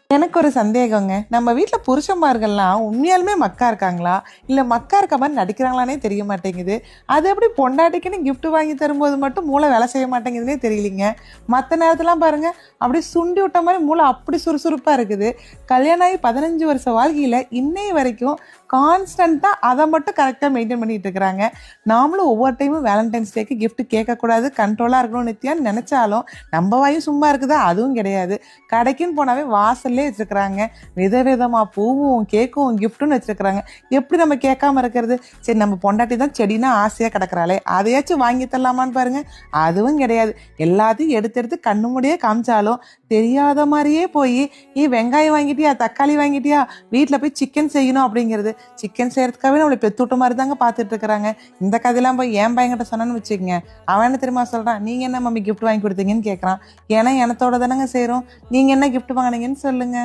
எனக்கு ஒரு சந்தேகங்க. நம்ம வீட்ல புருஷன்மார்கள்லாம் உண்மையாலுமே மக்கா இருக்காங்களா? இல்ல மக்கா இருக்க மாரி நடிக்கிறாங்களான்னே தெரிய மாட்டேங்குது. அது எப்படி பொண்டாட்டிக்குன்னு கிஃப்ட் வாங்கி தரும்போது மட்டும் மூளை வேலை செய்ய மாட்டேங்குதுன்னே தெரியலைங்க. மத்த நேரத்துலலாம் பாருங்க, அப்படியே சுண்டி விட்ட மாரி மூளை அப்படி சுறுசுறுப்பா இருக்குது. கல்யாணம் ஆகி 15 வருஷ வாழ்க்கையில இன்னைய வரைக்கும் கான்ஸ்டன்ட்டா அத மட்டும் கரெக்ட்டா மெயின்டெயின் பண்ணிட்டு இருக்கிறாங்க. நாமளும் ஒவ்வொரு டைமும் வேலண்டைன்ஸ் டேக்கு கிஃப்ட் கேட்கக்கூடாது, கண்ட்ரோலா இருக்கணும் நித்யான்னு நெனச்சாலும், நம்ம வாயும் சும்மா இருக்குதா? அதுவும் கிடையாது. கடைக்குன்னு போனாவே வாசல்லே வச்சிருக்கிறாங்க. விதவிதமா பூவும், கேக்கும், கிஃப்ட்டுன்னு வச்சிருக்கிறாங்க. எப்படி நம்ம கேட்காம இருக்கிறது? சரி நம்ம பொண்டாட்டி தான் செடின்னா ஆசையா கிடக்குறாளே, அதையாச்சும் வாங்கி தரலாமான்னு பாருங்க. அதுவும் கிடையாது. எல்லாத்தையும் எடுத்து எடுத்து கண்ணு மூடியே காமிச்சாலும், தெரியாத மாரியே போயி, வெங்காயம் வாங்கிட்டியா? தக்காளி வாங்கிட்டியா? வீட்ல போய் சிக்கன் செய்யணும் அப்படிங்கிறது. சிக்கன் செய்றதுக்காகவே நம்மள பெத்துவிட்ட மாரி தாங்க பார்த்துட்டு இருக்கிறாங்க. இந்த கதையெல்லாம் போய் என் பையன்கிட்ட சொன்னேன்னு வச்சுக்கங்க, அவன் என்ன தெரியுமா சொல்றான்? நீங்க என்ன மம்மி கிஃப்ட் வாங்கி குடுத்தீங்கன்னு கேட்குறான். ஏன்னா எனத்தோட தானங்க செய்றோம். நீங்க என்ன கிஃப்ட் வாங்குனீங்கன்னு சொல்லுங்க.